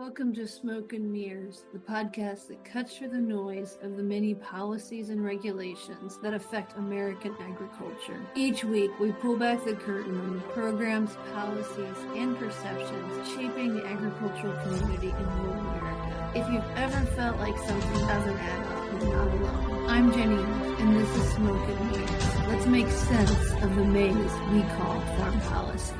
Welcome to Smoke and Mirrors, the podcast that cuts through the noise of the many policies and regulations that affect American agriculture. Each week, we pull back the curtain on the programs, policies, and perceptions shaping the agricultural community in rural America. If you've ever felt like something doesn't add up, you're not alone. I'm Jenny, and this is Smoke and Mirrors. Let's make sense of the maze we call farm policy.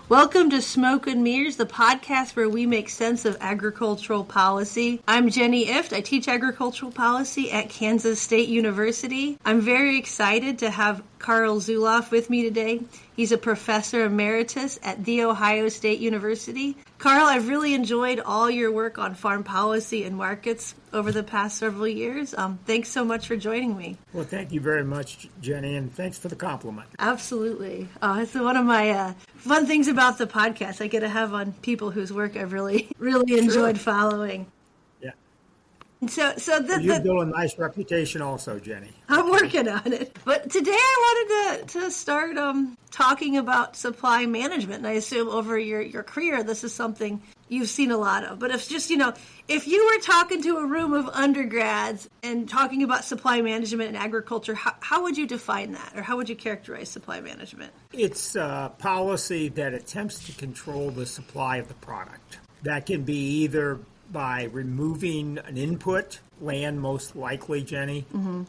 Welcome to Smoke and Mirrors, the podcast where we make sense of agricultural policy. I'm Jenny Ift. I teach agricultural policy at Kansas State University. I'm very excited to have Carl Zulauf with me today. He's a professor emeritus at The Ohio State University. Carl, I've really enjoyed all your work on farm policy and markets over the past several years. Thanks so much for joining me. Well, thank you very much, Jenny, and thanks for the compliment. Absolutely. It's one of my fun things about the podcast. I get to have on people whose work I've really enjoyed following. Yeah. So you build a nice reputation also, Jenny. I'm working on it. But today I wanted to start talking about supply management. And I assume over your career, this is something you've seen a lot of. But if you were talking to a room of undergrads and talking about supply management in agriculture, how would you define that? Or how would you characterize supply management? It's a policy that attempts to control the supply of the product. That can be either by removing an input, land most likely, Jenny. Mm-hmm.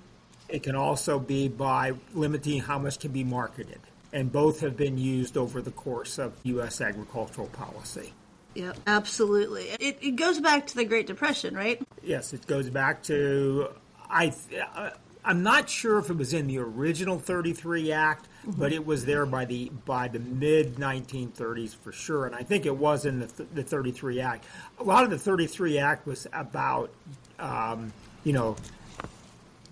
It can also be by limiting how much can be marketed. And both have been used over the course of U.S. agricultural policy. Yeah, absolutely. It goes back to the Great Depression, right? Yes, it goes back to, I'm not sure if it was in the original 33 Act, mm-hmm. but it was there by the mid-1930s for sure, and I think it was in the 33 Act. A lot of the 33 Act was about,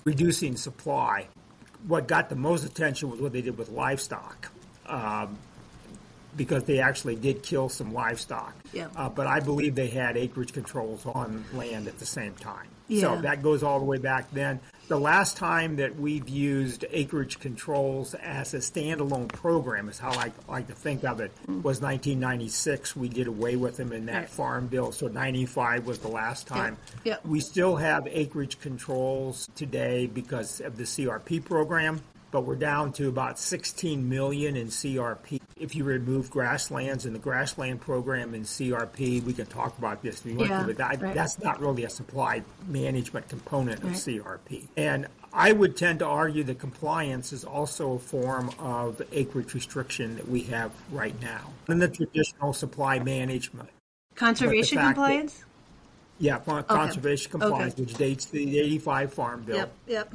reducing supply. What got the most attention was what they did with livestock, because they actually did kill some livestock. Yeah. But I believe they had acreage controls on land at the same time. Yeah. So that goes all the way back then. The last time that we've used acreage controls as a standalone program is how I like to think of it, was 1996. We did away with them in that farm bill. So 95 was the last time. Yeah. Yeah. We still have acreage controls today because of the CRP program, but we're down to about 16 million in CRP. If you remove grasslands in the grassland program in CRP, we can talk about this if you want to, but that's not really a supply management component of CRP. And I would tend to argue that compliance is also a form of acreage restriction that we have right now in the traditional supply management. Conservation compliance? Conservation compliance, which dates to the 85 Farm Bill. Yep.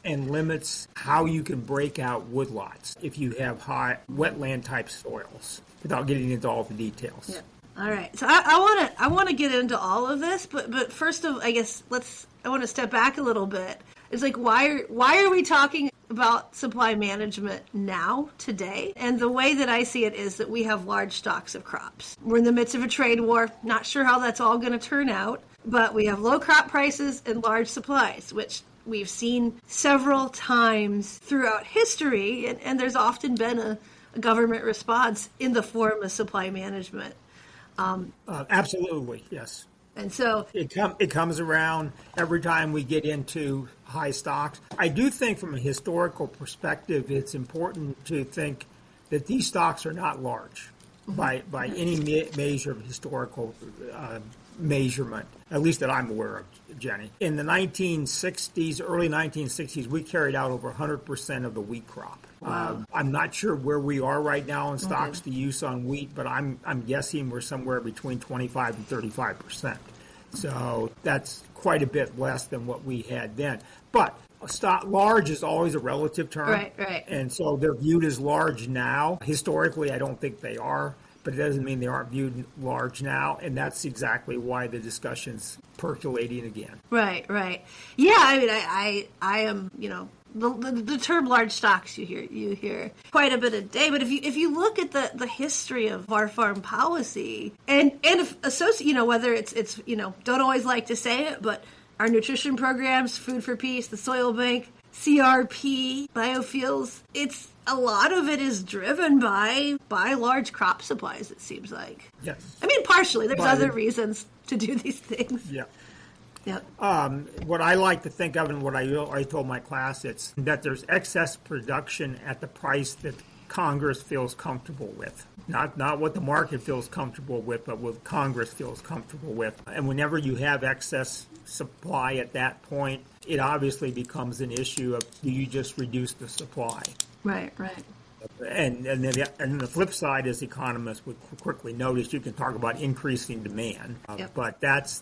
And limits how you can break out woodlots if you have high wetland type soils, without getting into all the details. Yeah. All right. So I want to get into all of this, but first of, I guess I want to step back a little bit. It's like why are we talking about supply management now, today? And the way that I see it is that we have large stocks of crops. We're in the midst of a trade war. Not sure how that's all going to turn out, but we have low crop prices and large supplies, which we've seen several times throughout history, and there's often been a government response in the form of supply management. Absolutely, yes. And so it comes around every time we get into high stocks. I do think from a historical perspective, it's important to think that these stocks are not large by any measure of historical measurement, at least that I'm aware of, Jenny. In the 1960s, early 1960s, we carried out over 100% of the wheat crop. Wow. I'm not sure where we are right now in stocks to use on wheat, but I'm guessing we're somewhere between 25 and 35%. So that's quite a bit less than what we had then. But large is always a relative term. Right. And so they're viewed as large now. Historically, I don't think they are, but it doesn't mean they aren't viewed large now, and that's exactly why the discussion's percolating again. Right. Yeah, I mean, I am, the term large stocks you hear quite a bit a day. But if you look at the history of our farm policy and if whether it's don't always like to say it, but our nutrition programs, Food for Peace, the Soil Bank, CRP, biofuels, a lot of it is driven by large crop supplies, it seems like. Yes. I mean, partially. There's other reasons to do these things. Yeah. Yep. What I like to think of, and what I told my class, it's that there's excess production at the price that Congress feels comfortable with. Not what the market feels comfortable with, but what Congress feels comfortable with. And whenever you have excess supply at that point, it obviously becomes an issue of, do you just reduce the supply? Right. And then the flip side, as economists would quickly notice, you can talk about increasing demand, but that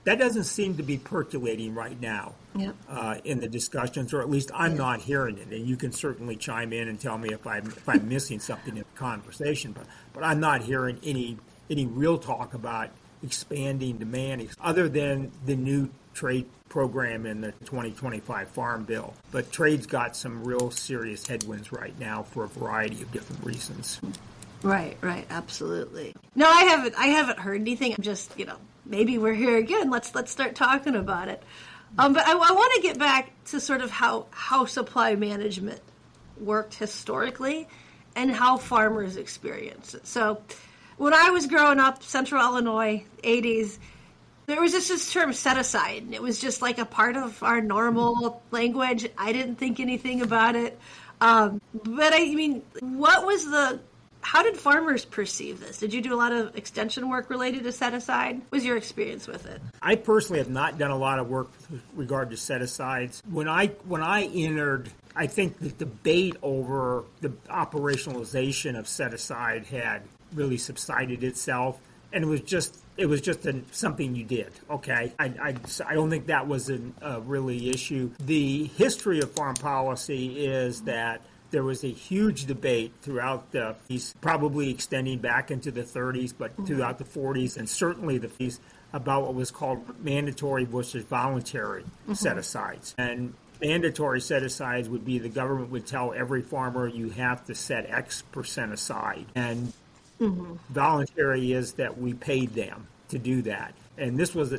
doesn't seem to be percolating right now in the discussions, or at least I'm not hearing it. And you can certainly chime in and tell me if I'm missing something in the conversation, but I'm not hearing any real talk about expanding demand other than the new trade program in the 2025 Farm Bill. But trade's got some real serious headwinds right now for a variety of different reasons. Right, absolutely. No, I haven't heard anything. I'm just, maybe we're here again. Let's start talking about it. But I want to get back to sort of how supply management worked historically and how farmers experience it. So when I was growing up, Central Illinois, 80s, there was just this term set aside, and it was just like a part of our normal language. I didn't think anything about it. But I mean, how did farmers perceive this? Did you do a lot of extension work related to set aside? What was your experience with it? I personally have not done a lot of work with regard to set asides. When I entered, I think the debate over the operationalization of set aside had really subsided itself, and it was just something you did. Okay, I don't think that was a really issue. The history of farm policy is that there was a huge debate throughout the, probably extending back into the 30s, but throughout the 40s and certainly the 50s, about what was called mandatory versus voluntary set-asides. And mandatory set-asides would be the government would tell every farmer you have to set X percent aside. And voluntary is that we paid them to do that. And this was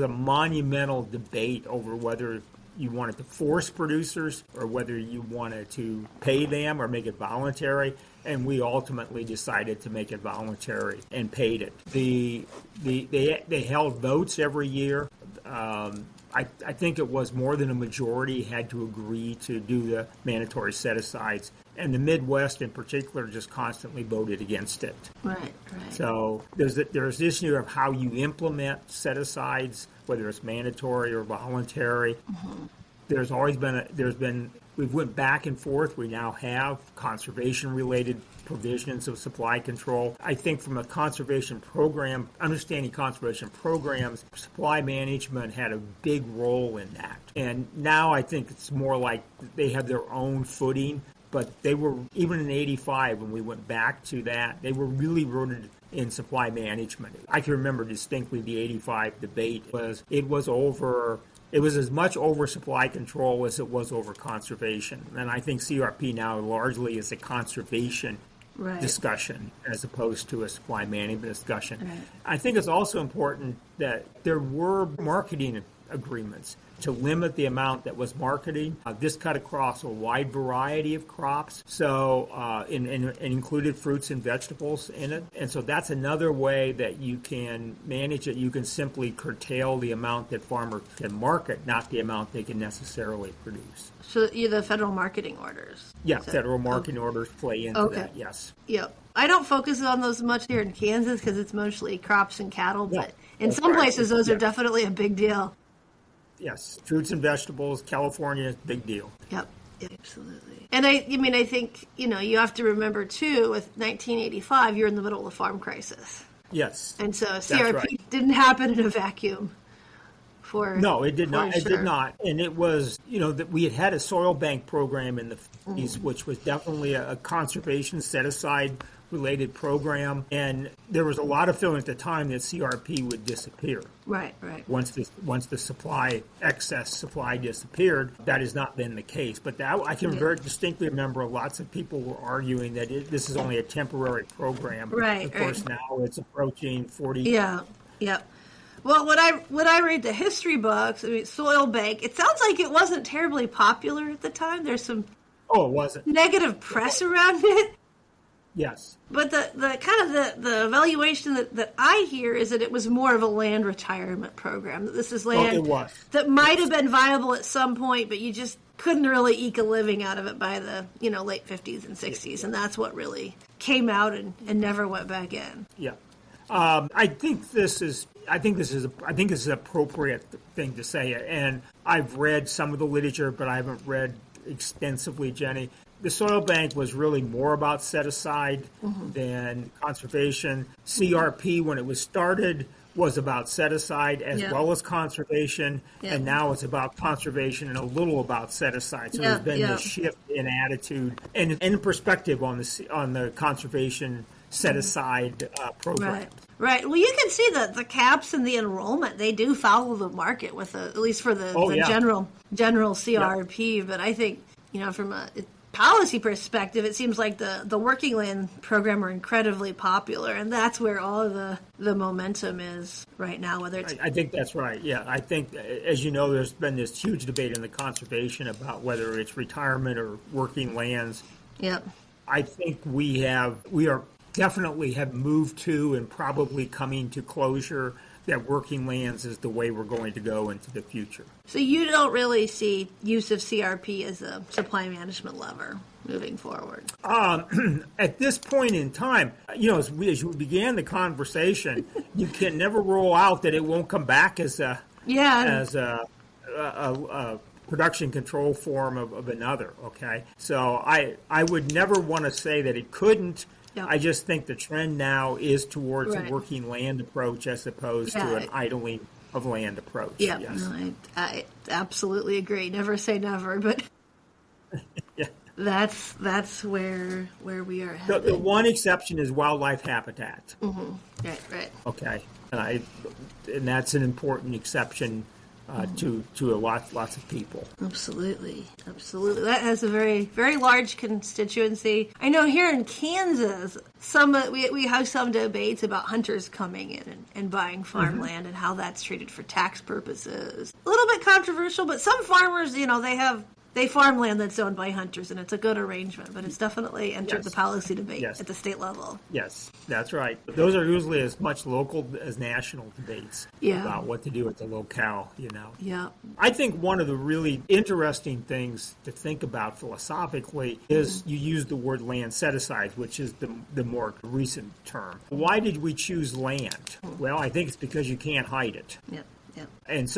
a monumental debate over whether you wanted to force producers or whether you wanted to pay them or make it voluntary, and we ultimately decided to make it voluntary and paid it. They held votes every year. I think it was more than a majority had to agree to do the mandatory set-asides, and the Midwest in particular just constantly voted against it. Right. So there's this issue of how you implement set-asides, whether it's mandatory or voluntary. There's been we've went back and forth. We now have conservation-related provisions of supply control. I think from a conservation program, understanding conservation programs, supply management had a big role in that. And now I think it's more like they have their own footing, but they were, even in 85 when we went back to that, they were really rooted in supply management. I can remember distinctly the 85 debate it was as much over supply control as it was over conservation. And I think CRP now largely is a conservation discussion as opposed to a supply management discussion. Right. I think it's also important that there were marketing agreements to limit the amount that was marketing. This cut across a wide variety of crops, so and included fruits and vegetables in it. And so that's another way that you can manage it. You can simply curtail the amount that farmers can market, not the amount they can necessarily produce. So the federal marketing orders. Yeah, federal marketing orders play into that, yes. Yep. I don't focus on those much here in Kansas because it's mostly crops and cattle, but in some correct. places those are definitely a big deal. Yes, fruits and vegetables, California, big deal. Yep, absolutely. And I think, you have to remember too, with 1985, you're in the middle of the farm crisis. Yes. And so CRP didn't happen in a vacuum. No, it did not. Sure. It did not. And it was, that we had a soil bank program in the 50s, which was definitely a conservation set-aside related program. And there was a lot of feeling at the time that CRP would disappear. Right. Once the excess supply disappeared, that has not been the case. But I can very distinctly remember lots of people were arguing that this is only a temporary program. Right. Of course, now it's approaching 40. Yeah. Well, when I read the history books, I mean, soil bank, it sounds like it wasn't terribly popular at the time. There's some it wasn't negative press around it. Yes. But the kind of the evaluation that I hear is that it was more of a land retirement program. That this is land that might have been viable at some point, but you just couldn't really eke a living out of it by the late 50s and 60s, and that's what really came out and never went back in. Yeah. I think this is an appropriate thing to say, and I've read some of the literature, but I haven't read extensively, Jenny. The soil bank was really more about set aside than conservation. CRP, when it was started, was about set aside as well as conservation, and now it's about conservation and a little about set aside. So there's been this shift in attitude and in perspective on the conservation set aside program. Right. Well, you can see the caps and the enrollment. They do follow the market with at least for the general CRP. But I think from a policy perspective, it seems like the working land program are incredibly popular, and that's where all of the momentum is right now. Whether it's I think that's right. Yeah, I think, as you know, there's been this huge debate in the conservation about whether it's retirement or working lands. Yep. I think we are definitely have moved to and probably coming to closure that working lands is the way we're going to go into the future. So you don't really see use of CRP as a supply management lever moving forward? At this point in time, as we began the conversation, you can never rule out that it won't come back as a production control form of another, okay? So I would never want to say that it couldn't. Yep. I just think the trend now is towards a working land approach as opposed to an idling of land approach. Yeah, yes. No, I absolutely agree. Never say never, but that's where we are headed. The one exception is wildlife habitat. Mm-hmm. Right. Okay, and that's an important exception to lots of people. Absolutely. That has a very, very large constituency. I know here in Kansas, we have some debates about hunters coming in and buying farmland and how that's treated for tax purposes. A little bit controversial, but some farmers, they farm land that's owned by hunters, and it's a good arrangement, but it's definitely entered the policy debate at the state level. Yes, that's right. Those are usually as much local as national debates about what to do at the locale, Yeah. I think one of the really interesting things to think about philosophically is you use the word land set-aside, which is the more recent term. Why did we choose land? Well, I think it's because you can't hide it. Yep. And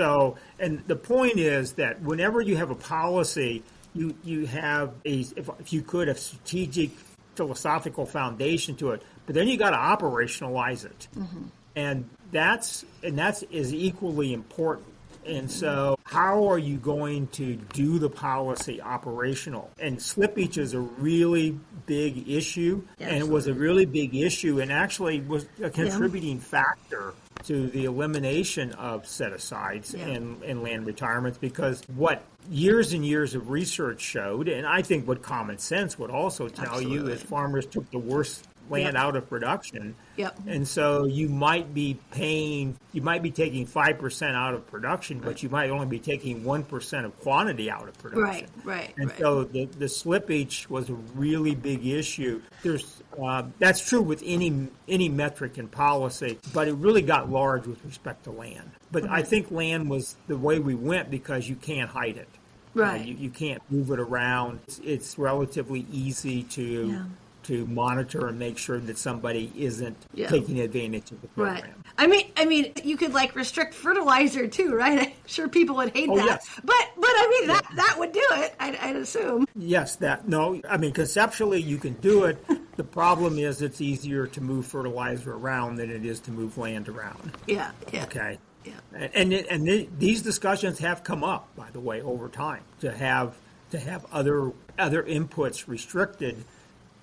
the point is that whenever you have a policy, you have if you could, a strategic philosophical foundation to it, but then you got to operationalize it. And that's is equally important. And so how are you going to do the policy operational? And slippage is a really big issue, and it was a really big issue and actually was a contributing factor to the elimination of set-asides and land retirements, because what years and years of research showed, and I think what common sense would also tell you, is farmers took the worst land out of production. And so you might be taking 5% out of production, but you might only be taking 1% of quantity out of production. And so the slippage was a really big issue. That's true with any metric in policy, but it really got large with respect to land. But I think land was the way we went because you can't hide it. You can't move it around. It's relatively easy to monitor and make sure that somebody isn't taking advantage of the program. I mean, you could restrict fertilizer too, right? I'm sure people would hate that. Yes. But I mean, that would do it, I'd assume. Yes, conceptually you can do it. The problem is it's easier to move fertilizer around than it is to move land around. Yeah. Okay. Yeah. And these discussions have come up, by the way, over time to have other inputs restricted.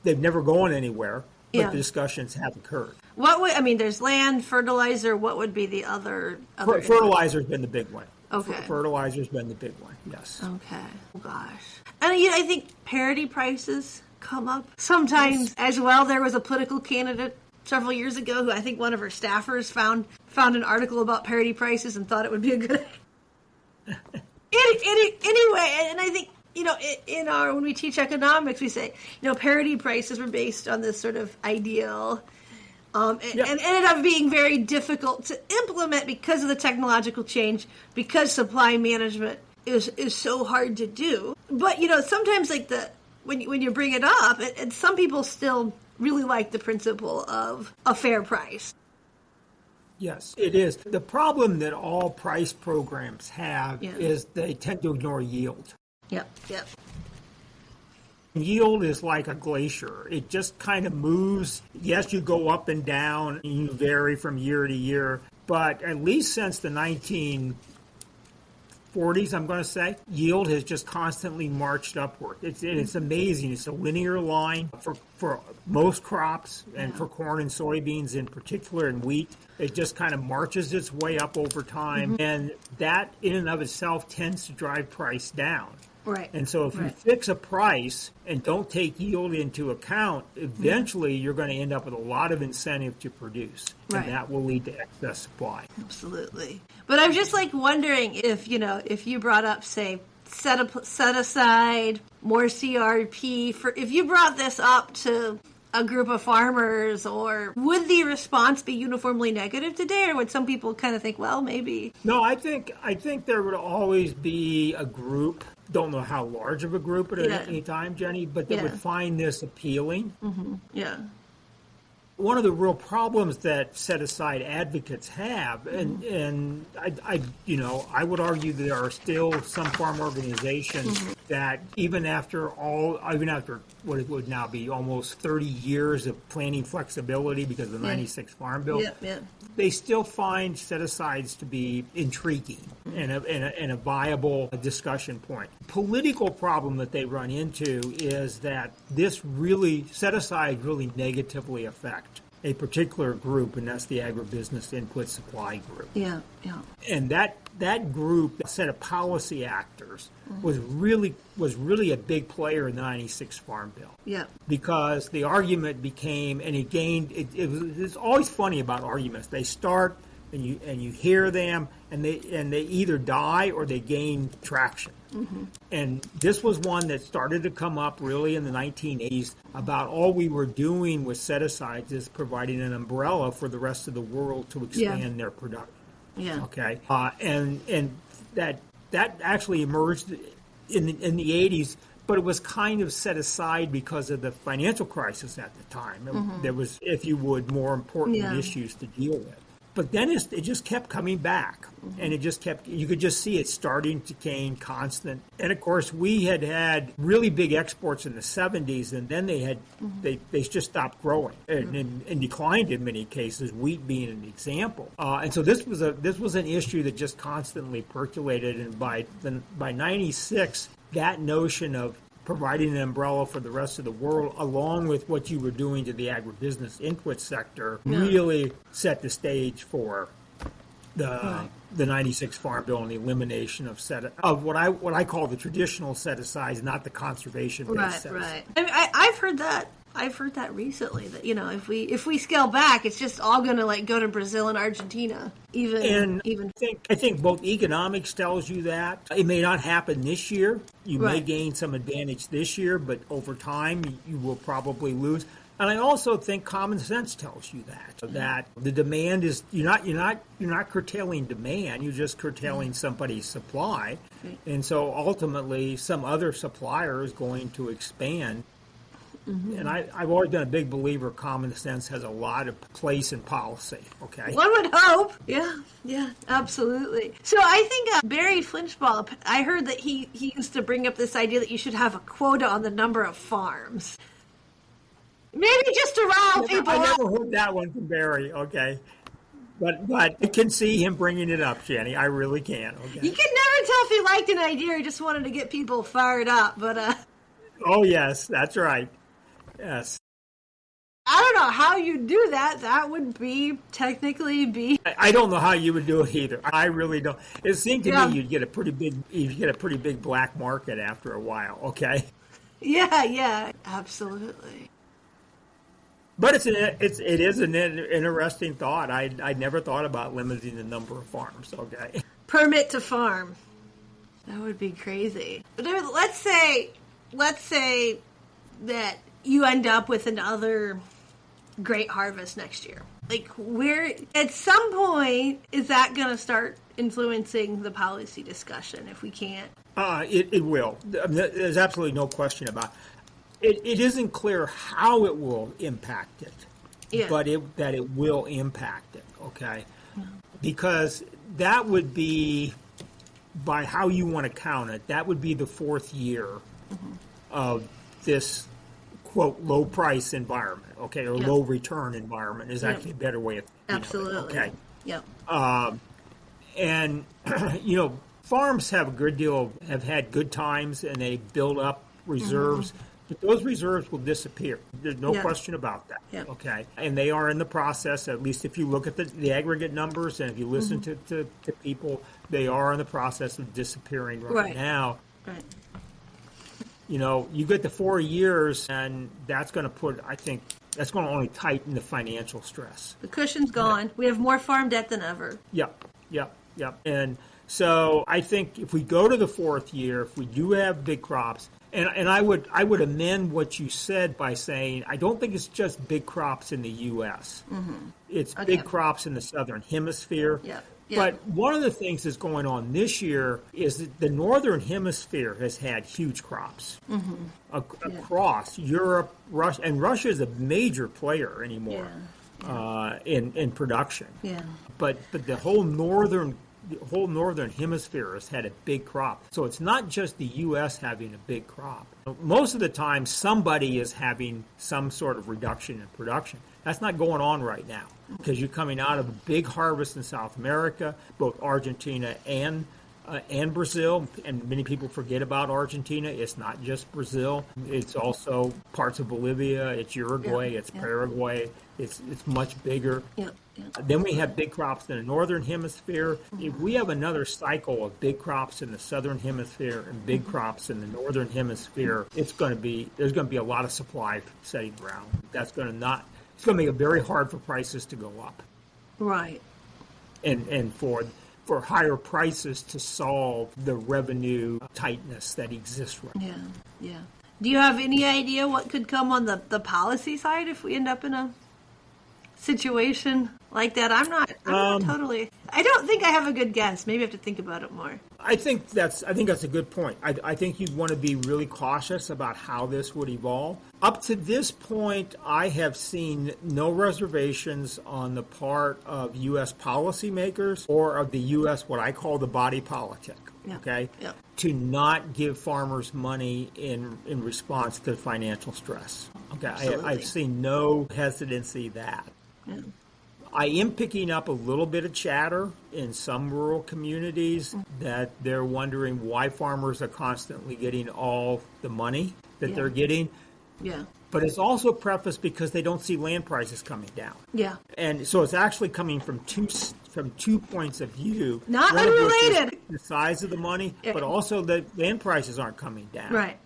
They've never gone anywhere, but the discussions have occurred. There's land, fertilizer. What would be the other fertilizer's been the big one. Okay. Fertilizer's been the big one, yes. Okay. Oh, gosh. And I think parity prices come up sometimes as well. There was a political candidate several years ago who I think one of her staffers found an article about parity prices and thought it would be a good anyway, and I think, when we teach economics, we say, parity prices were based on this sort of ideal, and ended up being very difficult to implement because of the technological change, because supply management is so hard to do. But, sometimes when you bring it up, and some people still really like the principle of a fair price. Yes, it is. The problem that all price programs have is they tend to ignore yield. Yep. Yield is like a glacier. It just kind of moves. Yes, you go up and down, and you vary from year to year. But at least since the 1940s, I'm going to say, yield has just constantly marched upward. It's amazing. It's a linear line for most crops, and for corn and soybeans in particular, and wheat. It just kind of marches its way up over time, and that in and of itself tends to drive price down. Right. And so if you fix a price and don't take yield into account, eventually you're going to end up with a lot of incentive to produce. And that will lead to excess supply. Absolutely. But I'm just wondering if you brought up, say, set aside more CRP, if you brought this up to a group of farmers, or would the response be uniformly negative today, or would some people kind of think, well, maybe? No, I think there would always be a group, don't know how large of a group at any time, Jenny, but that would find this appealing. Mm-hmm. Yeah. One of the real problems that set-aside advocates have, and I would argue there are still some farm organizations that even after what it would now be almost 30 years of planning flexibility because of the 96 Farm Bill, they still find set-asides to be intriguing and a viable discussion point. Political problem that they run into is that set-asides really negatively affect a particular group, and that's the agribusiness input supply group. Yeah. And that group, that set of policy actors, was really a big player in the 96 Farm Bill. Yeah. Because the argument became, and it gained, it's always funny about arguments. They start and you hear them, and they either die or they gain traction. And this was one that started to come up really in the 1980s about all we were doing with set-asides is providing an umbrella for the rest of the world to expand their production. Yeah. Okay. And that actually emerged in the 80s, but it was kind of set aside because of the financial crisis at the time. There was, if you would, more important issues to deal with. But then it just kept coming back, and you could just see it starting to gain constant. And of course, we had really big exports in the 70s, and then they just stopped growing and declined in many cases, wheat being an example. And so this was an issue that just constantly percolated, and by 96, that notion of providing an umbrella for the rest of the world, along with what you were doing to the agribusiness input sector, really set the stage for the 96 Farm Bill and the elimination of what I call the traditional set-asides, not the conservation-based set-asides. Right. I've heard that recently, that if we scale back, it's just all going to go to Brazil and Argentina. I think both economics tells you that it may not happen this year. You may gain some advantage this year, but over time you will probably lose. And I also think common sense tells you that the demand is you're not curtailing demand, you're just curtailing somebody's supply, and so ultimately some other supplier is going to expand. And I've always been a big believer common sense has a lot of place in policy, okay? One would hope. Yeah, absolutely. So I think Barry Flinchball, I heard that he used to bring up this idea that you should have a quota on the number of farms. Maybe just to rile people up. I never heard that one from Barry, okay? But I can see him bringing it up, Jenny. I really can, okay? You can never tell if he liked an idea or just wanted to get people fired up, but... Oh, yes, that's right. Yes. I don't know how you do that. That would technically be. I don't know how you would do it either. I really don't. It seemed to me you'd get a pretty big black market after a while. Okay. Yeah, absolutely. But it is an interesting thought. I never thought about limiting the number of farms. Okay. Permit to farm. That would be crazy. But let's say that you end up with another great harvest next year. Like, where at some point is that going to start influencing the policy discussion if we can't? It will. There's absolutely no question about it. It isn't clear how it will impact it, but that it will impact it, okay? Yeah. Because that would be, by how you want to count it, that would be the fourth year of this, quote, low price environment, okay, or low return environment is actually a better way of thinking Absolutely. of it, okay? Yep. And, farms have have had good times and they build up reserves, but those reserves will disappear. There's no question about that. Yep. Okay. And they are in the process, at least if you look at the aggregate numbers and if you listen to people, they are in the process of disappearing right now. Right. You get to 4 years and that's going to that's going to only tighten the financial stress. The cushion's gone. We have more farm debt than ever. Yep. And so I think if we go to the fourth year, if we do have big crops, and I would amend what you said by saying I don't think it's just big crops in the U.S. It's big crops in the southern hemisphere. Yeah. But one of the things that's going on this year is that the northern hemisphere has had huge crops across Europe, Russia, and Russia is a major player anymore in production. Yeah. But the whole northern hemisphere has had a big crop. So it's not just the U.S. having a big crop. Most of the time, somebody is having some sort of reduction in production. That's not going on right now because you're coming out of a big harvest in South America, both Argentina and Brazil. And many people forget about Argentina. It's not just Brazil. It's also parts of Bolivia. It's Uruguay. It's Paraguay. It's much bigger. Then we have big crops in the northern hemisphere. If we have another cycle of big crops in the southern hemisphere and big crops in the northern hemisphere, there's going to be a lot of supply setting around. It's going to make it very hard for prices to go up. Right. And for higher prices to solve the revenue tightness that exists right now. Yeah. Do you have any idea what could come on the policy side if we end up in a situation like that? I'm not totally. I don't think I have a good guess. Maybe I have to think about it more. I think that's a good point. I think you'd want to be really cautious about how this would evolve. Up to this point, I have seen no reservations on the part of U.S. policymakers or of the U.S. what I call the body politic. Okay, to not give farmers money in response to financial stress. Okay, I've seen no hesitancy that. Yeah. I am picking up a little bit of chatter in some rural communities that they're wondering why farmers are constantly getting all the money that they're getting. Yeah. But it's also prefaced because they don't see land prices coming down. Yeah. And so it's actually coming from two points of view. Not unrelated. The size of the money, but also the land prices aren't coming down. Right.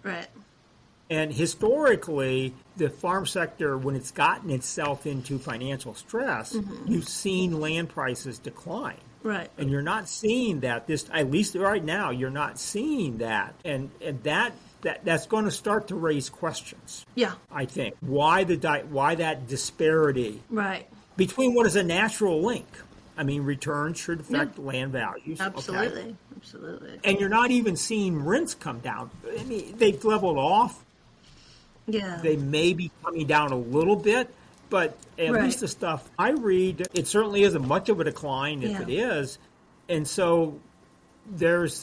And historically, the farm sector, when it's gotten itself into financial stress, you've seen land prices decline. Right. And you're not seeing that, at least right now, you're not seeing that. And that's going to start to raise questions. Yeah. I think. Why that disparity between what is a natural link? I mean, returns should affect land values. Absolutely. Okay? Absolutely. And you're not even seeing rents come down. I mean, they've leveled off. Yeah. They may be coming down a little bit, but at least the stuff I read, it certainly isn't much of a decline if it is. And so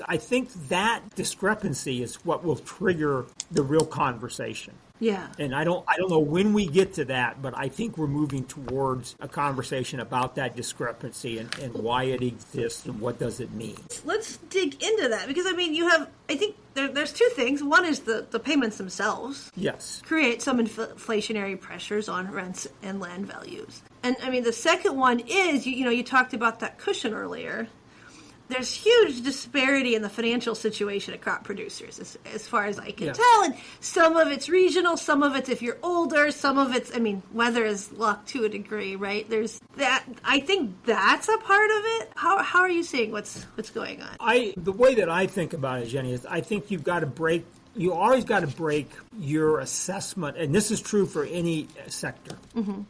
I think that discrepancy is what will trigger the real conversation. Yeah. And I don't know when we get to that, but I think we're moving towards a conversation about that discrepancy and why it exists and what does it mean. Let's dig into that because, I think there's two things. One is the payments themselves. Yes. Create some inflationary pressures on rents and land values. And, the second one is, you talked about that cushion earlier. there's huge disparity in the financial situation of crop producers, as far as I can Yeah. tell. And some of it's regional, some of it's if you're older, some of it's, I mean, weather is luck to a degree, right? There's that. I think that's a part of it. How are you seeing what's going on? The way that I think about it, Jenny, is I think you always got to break your assessment, and this is true for any sector. Mm-hmm.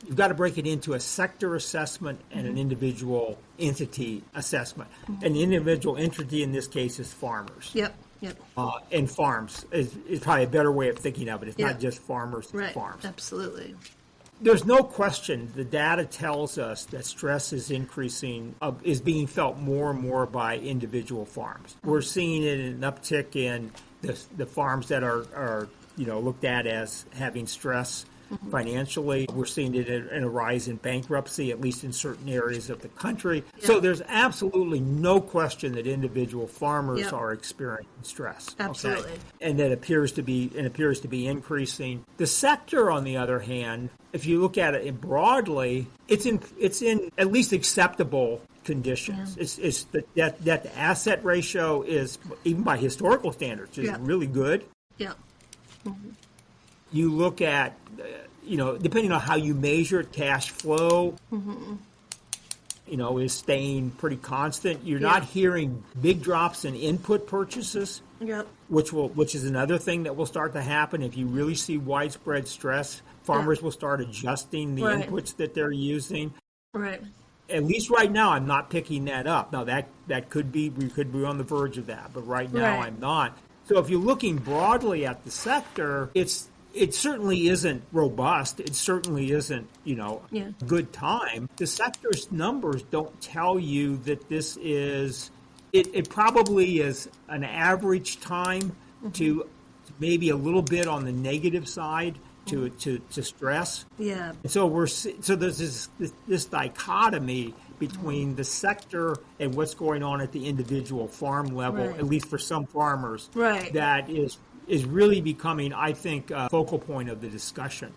You've got to break it into a sector assessment and an individual entity assessment. Mm-hmm. And the individual entity in this case is farmers. Yep. And farms is probably a better way of thinking of it. It's not just farmers, it's right. farms. Absolutely. There's no question the data tells us that stress is increasing, is being felt more and more by individual farms. We're seeing it in an uptick in the farms that are looked at as having stress financially. We're seeing it in a rise in bankruptcy, at least in certain areas of the country. Yeah. So there's absolutely no question that individual farmers are experiencing stress. Absolutely. Okay? And that appears to be increasing. The sector, on the other hand, if you look at it broadly, it's in at least acceptable conditions. Yeah. It's that the asset ratio is, even by historical standards, is really good. Yeah. Mm-hmm. You look at, depending on how you measure cash flow, is staying pretty constant. You're not hearing big drops in input purchases, which is another thing that will start to happen if you really see widespread stress. Farmers will start adjusting the inputs that they're using. Right. At least right now, I'm not picking that up. Now, that could be, we could be on the verge of that, but right now I'm not. So if you're looking broadly at the sector, it certainly isn't robust. It certainly isn't, good time. The sector's numbers don't tell you that this is, it probably is an average time to maybe a little bit on the negative side to stress. Yeah. And so there's this dichotomy between the sector and what's going on at the individual farm level, at least for some farmers, that is really becoming, I think, a focal point of the discussion,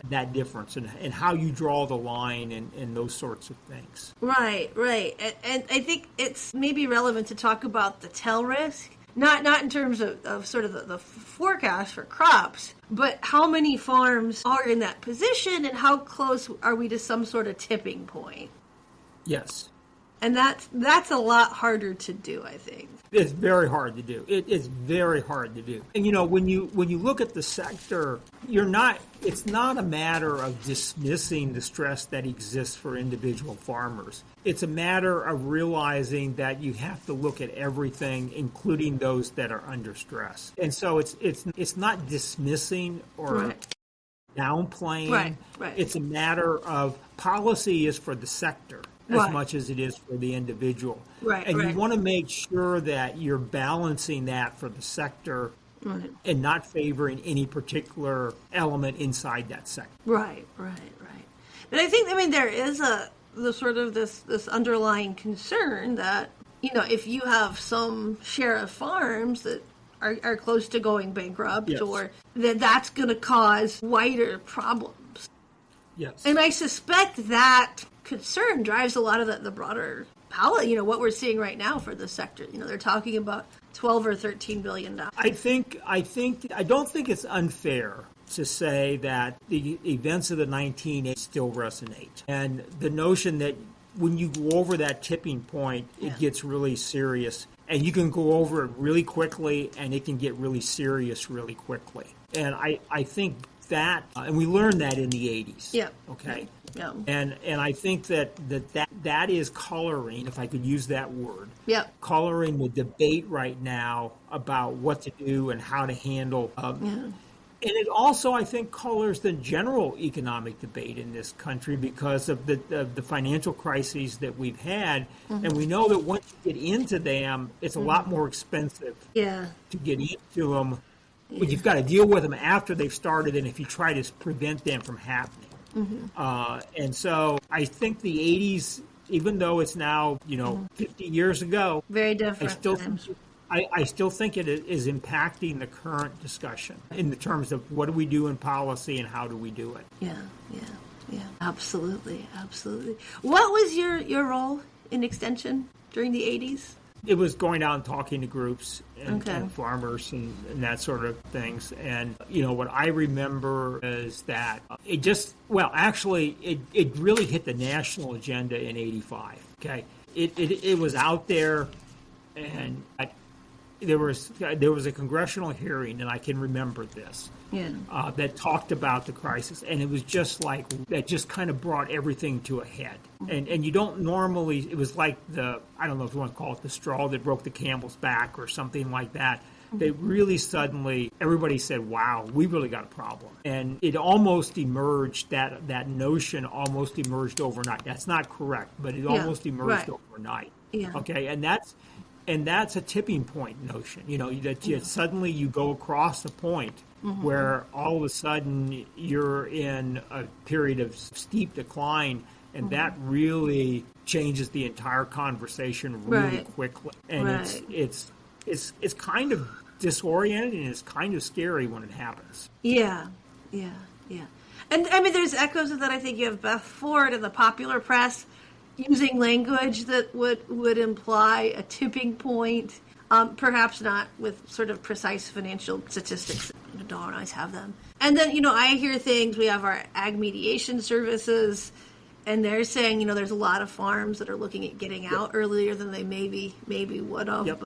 that difference and how you draw the line and those sorts of things. Right. And I think it's maybe relevant to talk about the tail risk, not in terms of sort of the forecast for crops, but how many farms are in that position and how close are we to some sort of tipping point? Yes. And that's a lot harder to do, I think. It's very hard to do. It's very hard to do. And when you look at the sector, it's not a matter of dismissing the stress that exists for individual farmers. It's a matter of realizing that you have to look at everything, including those that are under stress. And so it's not dismissing or downplaying. Right. It's a matter of policy is for the sector as much as it is for the individual. And you want to make sure that you're balancing that for the sector and not favoring any particular element inside that sector. Right. But I think, there is this underlying concern that, if you have some share of farms that are close to going bankrupt or that's going to cause wider problems. Yes. And I suspect that concern drives a lot of the broader policy, what we're seeing right now for the sector. They're talking about $12 or $13 billion. I don't think it's unfair to say that the events of the 1980s still resonate. And the notion that when you go over that tipping point, it gets really serious. And you can go over it really quickly, and it can get really serious really quickly. And I think that, and we learned that in the 80s. Yeah. Okay. Yeah. And I think that is coloring, if I could use that word. Yeah. Coloring the debate right now about what to do and how to handle. And it also, I think, colors the general economic debate in this country because of the financial crises that we've had. And we know that once you get into them, it's a lot more expensive to get into them. But you've got to deal with them after they've started and if you try to prevent them from happening. And so I think the 80s, even though it's now, 50 years ago, very different. I still think it is impacting the current discussion in the terms of what do we do in policy and how do we do it. Yeah. Absolutely. What was your role in extension during the 80s? It was going out and talking to groups and farmers and that sort of things. And, what I remember is that it really hit the national agenda in 85. Okay. It was out there, and there was a congressional hearing, and I can remember this, that talked about the crisis, and it was just like that. Just kind of brought everything to a head, and you don't normally. It was like I don't know if you want to call it the straw that broke the camel's back or something like that. They really suddenly, everybody said, "Wow, we really got a problem," and it almost emerged. That notion almost emerged overnight. That's not correct, but it almost emerged overnight. Yeah. Okay, and that's a tipping point notion. Suddenly you go across the point where all of a sudden you're in a period of steep decline, and that really changes the entire conversation really quickly. And it's kind of disorienting, and it's kind of scary when it happens. Yeah. And I mean, there's echoes of that. I think you have Beth Ford in the popular press using language that would imply a tipping point, perhaps not with sort of precise financial statistics. We don't always have them. And then, I hear things. We have our ag mediation services, and they're saying, there's a lot of farms that are looking at getting out earlier than they maybe would have. Yep.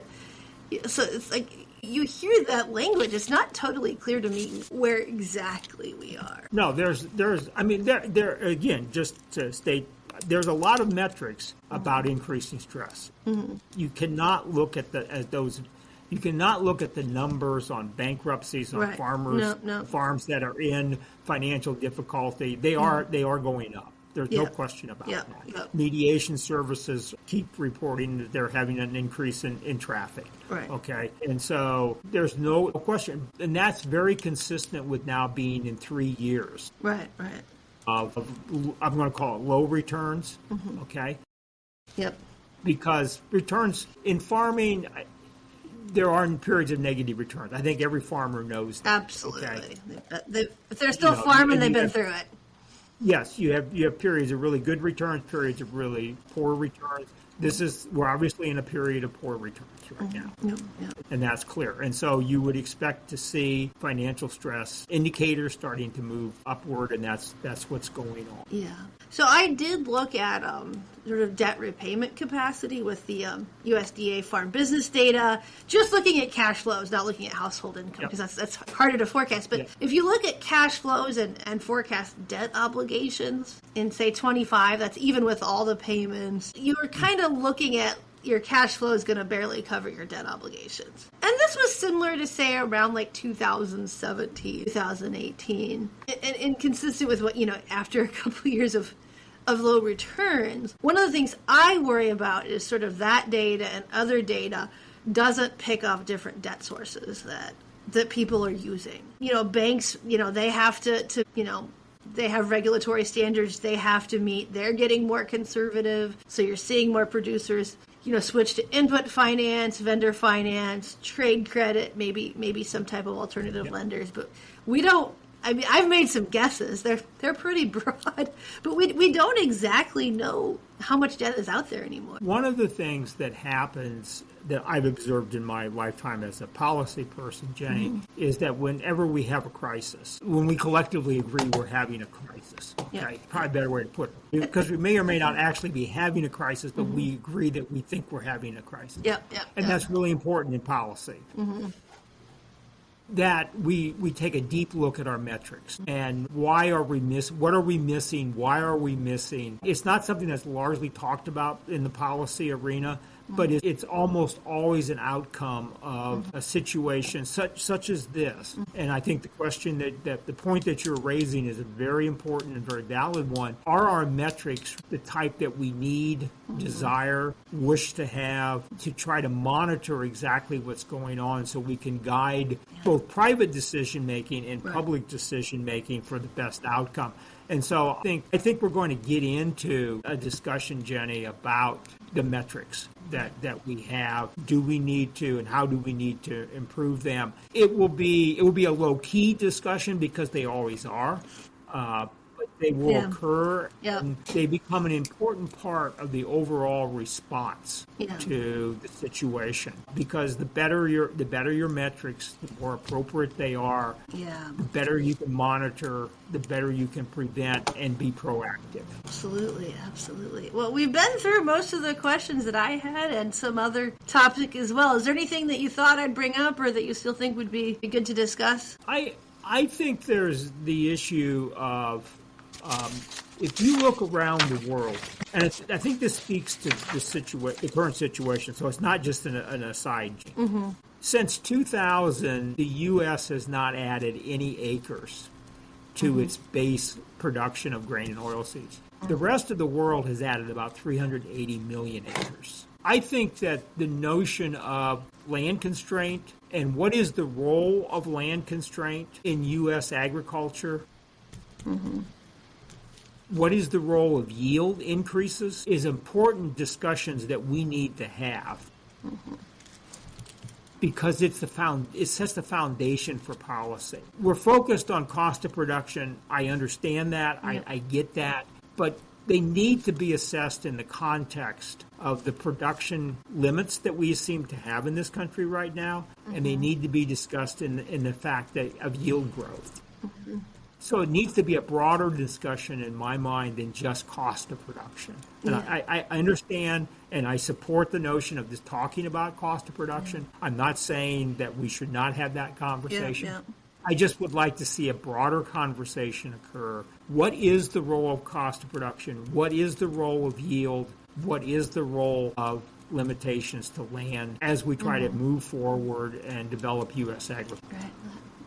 So it's like you hear that language. It's not totally clear to me where exactly we are. No, there's. I mean, there again, just to state. There's a lot of metrics about increasing stress. Mm-hmm. You cannot look at those. You cannot look at the numbers on bankruptcies on farmers, farms that are in financial difficulty. They are going up. There's no question about that. Yep. Mediation services keep reporting that they're having an increase in traffic. Right. Okay. And so there's no question, and that's very consistent with now being in 3 years. Right. Of I'm going to call it low returns, okay? Yep. Because returns in farming, there are periods of negative returns. I think every farmer knows that. Absolutely. Okay? If they're still farming, they've been through it. Yes, you have periods of really good returns, periods of really poor returns. We're obviously in a period of poor returns right now. Yeah. And that's clear. And so you would expect to see financial stress indicators starting to move upward, and that's what's going on. Yeah. So I did look at sort of debt repayment capacity with the USDA farm business data, just looking at cash flows, not looking at household income, because that's harder to forecast. But if you look at cash flows and forecast debt obligations in, say, 25, that's even with all the payments, you're kind of looking at your cash flow is going to barely cover your debt obligations. And this was similar to, say, around like 2017, 2018, and consistent with what, after a couple of years of low returns. One of the things I worry about is sort of that data and other data doesn't pick up different debt sources that people are using. Banks, they have to they have regulatory standards they have to meet. They're getting more conservative. So you're seeing more producers, switch to input finance, vendor finance, trade credit, maybe some type of alternative lenders. But we don't. I mean, I've made some guesses. They're pretty broad, but we don't exactly know how much debt is out there anymore. One of the things that happens that I've observed in my lifetime as a policy person, Jenny, is that whenever we have a crisis, when we collectively agree we're having a crisis, probably a better way to put it, because we may or may not actually be having a crisis, but we agree that we think we're having a crisis. And that's really important in policy. That we take a deep look at our metrics and what are we missing? Why are we missing? It's not something that's largely talked about in the policy arena, but it's almost always an outcome of a situation such as this. And I think the question that the point that you're raising is a very important and very valid one. Are our metrics the type that we need, desire, wish to have to try to monitor exactly what's going on so we can guide both private decision making and public decision making for the best outcome? And so I think we're going to get into a discussion, Jenny, about the metrics that we have. Do we need to, and how do we need to improve them? It will be a low key discussion because they always are. But They will occur, Yep. and they become an important part of the overall response to the situation. Because the better your metrics, the more appropriate they are, the better you can monitor, the better you can prevent and be proactive. Absolutely, absolutely. Well, we've been through most of the questions that I had and some other topic as well. Is there anything that you thought I'd bring up or that you still think would be good to discuss? I think there's the issue of if you look around the world, and I think this speaks to the current situation, so it's not just an aside. Mm-hmm. Since 2000, the U.S. has not added any acres to its base production of grain and oilseeds. The rest of the world has added about 380 million acres. I think that the notion of land constraint and what is the role of land constraint in U.S. agriculture, what is the role of yield increases, is important discussions that we need to have. Because it sets the foundation for policy. We're focused on cost of production. I understand that. I get that. But they need to be assessed in the context of the production limits that we seem to have in this country right now, and they need to be discussed in the fact of yield growth. So it needs to be a broader discussion in my mind than just cost of production. And I understand and I support the notion of just talking about cost of production. I'm not saying that we should not have that conversation. I just would like to see a broader conversation occur. What is the role of cost of production? What is the role of yield? What is the role of limitations to land as we try to move forward and develop U.S. agriculture? Right.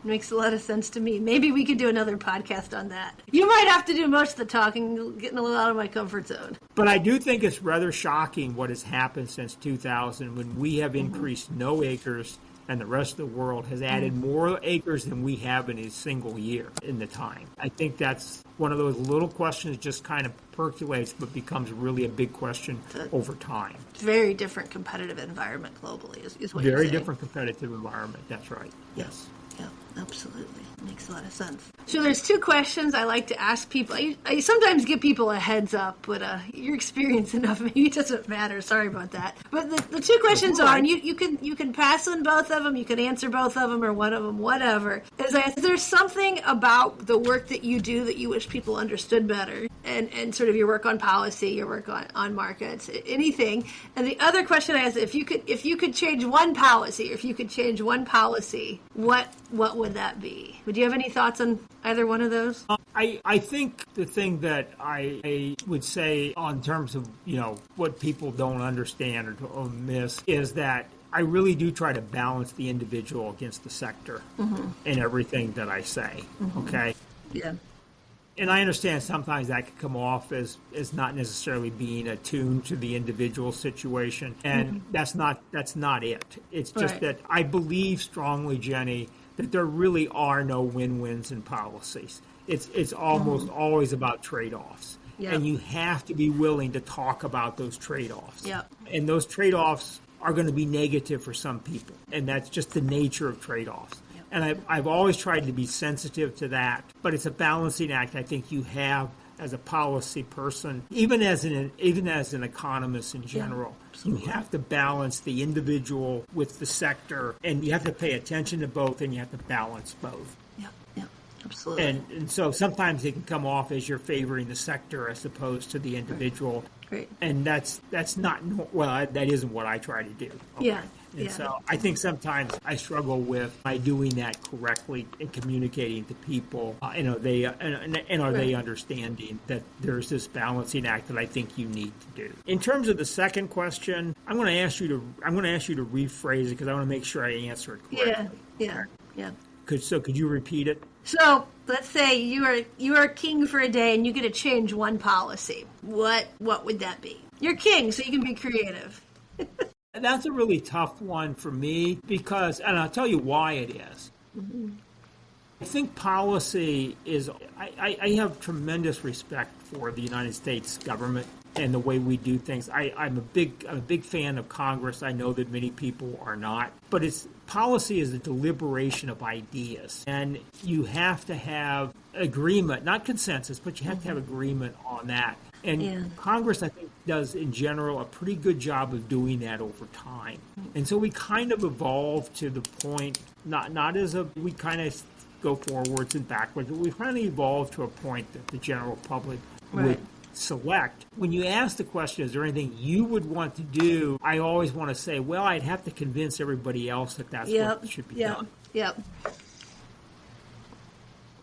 Makes a lot of sense to me. Maybe we could do another podcast on that. You might have to do most of the talking, getting a little out of my comfort zone. But I do think it's rather shocking what has happened since 2000 when we have increased no acres and the rest of the world has added more acres than we have in a single year in the time. I think that's one of those little questions just kind of percolates but becomes really a big question over time. Very different competitive environment globally is what you're saying. Very different competitive environment, that's right. Yes. Yeah, absolutely. Makes a lot of sense. So there's two questions I like to ask people. I sometimes give people a heads up, but you're experienced enough. Maybe it doesn't matter. Sorry about that. But the two questions are, and you can pass on both of them, you can answer both of them or one of them, whatever. Is there something about the work that you do that you wish people understood better? And sort of your work on policy, your work on markets, anything. And the other question I ask, if you could change one policy, what would that be? Would you have any thoughts on either one of those? I think the thing that I would say on terms of, what people don't understand or miss is that I really do try to balance the individual against the sector in everything that I say. Okay? Yeah. And I understand sometimes that could come off as not necessarily being attuned to the individual situation, and that's not it. It's just that I believe strongly, Jenny, that there really are no win-wins in policies. It's almost always about trade-offs. Yep. And you have to be willing to talk about those trade-offs. Yep. And those trade-offs are going to be negative for some people, and that's just the nature of trade-offs. And I've always tried to be sensitive to that, but it's a balancing act I think you have as a policy person, even as an economist in general. You have to balance the individual with the sector, and you have to pay attention to both, and you have to balance both. Yeah, absolutely. And so sometimes it can come off as you're favoring the sector as opposed to the individual. Great. And that isn't what I try to do. Okay? Yeah. And so I think sometimes I struggle with by doing that correctly and communicating to people. Are they understanding that there's this balancing act that I think you need to do. In terms of the second question, I'm going to ask you to rephrase it because I want to make sure I answer it correctly. Yeah. Could you repeat it? So let's say you are king for a day and you get to change one policy. What would that be? You're king, so you can be creative. That's a really tough one for me and I'll tell you why it is. I think policy is, I have tremendous respect for the United States government and the way we do things. I'm a big fan of Congress. I know that many people are not, but policy is a deliberation of ideas, and you have to have agreement, not consensus, but you have to have agreement on that. And Congress, I think, does in general a pretty good job of doing that over time. And so we kind of evolved to the point, not as we kind of go forwards and backwards, but we finally evolved to a point that the general public would select. When you ask the question, is there anything you would want to do? I always want to say, well, I'd have to convince everybody else that that's what should be done.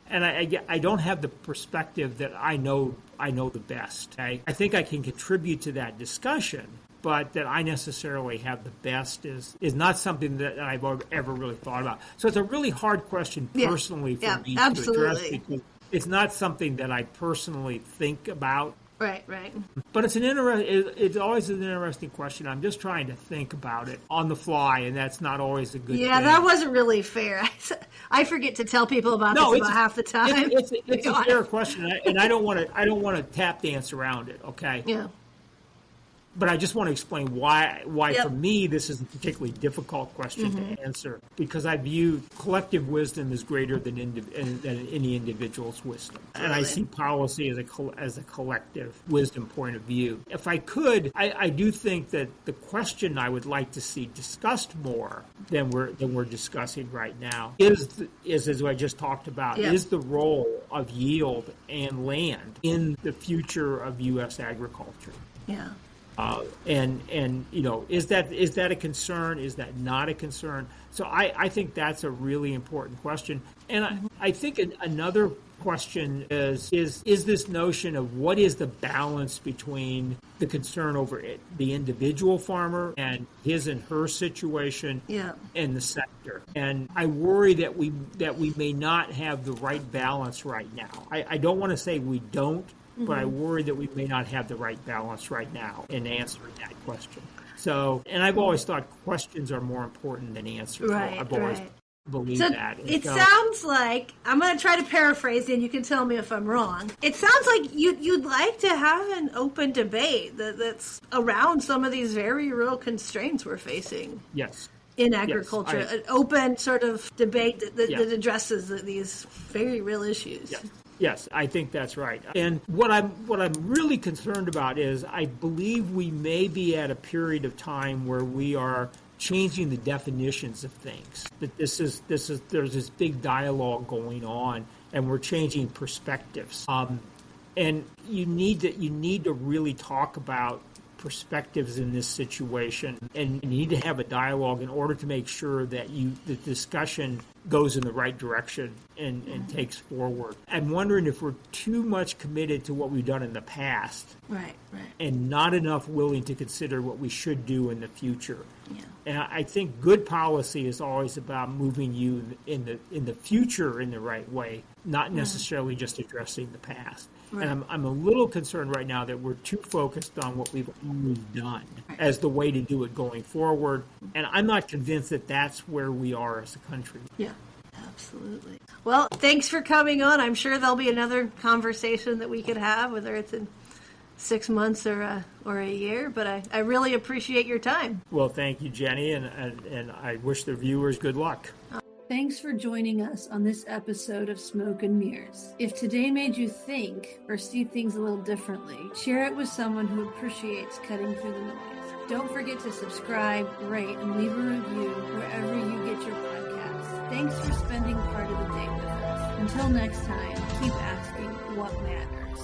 And I don't have the perspective that I know the best. I think I can contribute to that discussion, but that I necessarily have the best is not something that I've ever really thought about. So it's a really hard question personally for me to address, because it's not something that I personally think about. Right. But it's always an interesting question. I'm just trying to think about it on the fly, and that's not always a good thing. Yeah, that wasn't really fair. I forget to tell people about this about half the time. It's a fair question, and I don't want to tap dance around it. Okay. Yeah. But I just want to explain why for me this is a particularly difficult question to answer, because I view collective wisdom as greater than any individual's wisdom, and I see policy as a collective wisdom point of view. If I could, I do think that the question I would like to see discussed more than we're discussing right now is as I just talked about, is the role of yield and land in the future of U.S. agriculture. Yeah. And is that a concern? Is that not a concern? So I think that's a really important question. And I think another question is this notion of what is the balance between the concern over the individual farmer and his and her situation and the sector. And I worry that we may not have the right balance right now. I don't want to say we don't, but I worry that we may not have the right balance right now in answering that question. So, and I've always thought questions are more important than answers. I've always believed that. It sounds like, I'm going to try to paraphrase, and you can tell me if I'm wrong. It sounds like you'd like to have an open debate that's around some of these very real constraints we're facing. Yes. In agriculture, an open sort of debate that addresses these very real issues. Yes, I think that's right. And what I'm really concerned about is I believe we may be at a period of time where we are changing the definitions of things. That there's this big dialogue going on, and we're changing perspectives. And you need to really talk about perspectives in this situation, and you need to have a dialogue in order to make sure that the discussion goes in the right direction and takes forward. I'm wondering if we're too much committed to what we've done in the past, and not enough willing to consider what we should do in the future. Yeah. And I think good policy is always about moving you in the future in the right way, not necessarily just addressing the past. Right. And I'm a little concerned right now that we're too focused on what we've always done as the way to do it going forward. And I'm not convinced that that's where we are as a country. Yeah, absolutely. Well, thanks for coming on. I'm sure there'll be another conversation that we could have, whether it's in 6 months or a year. But I really appreciate your time. Well, thank you, Jenny, and I wish the viewers good luck. Thanks for joining us on this episode of Smoke and Mirrors. If today made you think or see things a little differently, share it with someone who appreciates cutting through the noise. Don't forget to subscribe, rate, and leave a review wherever you get your podcasts. Thanks for spending part of the day with us. Until next time, keep asking what matters.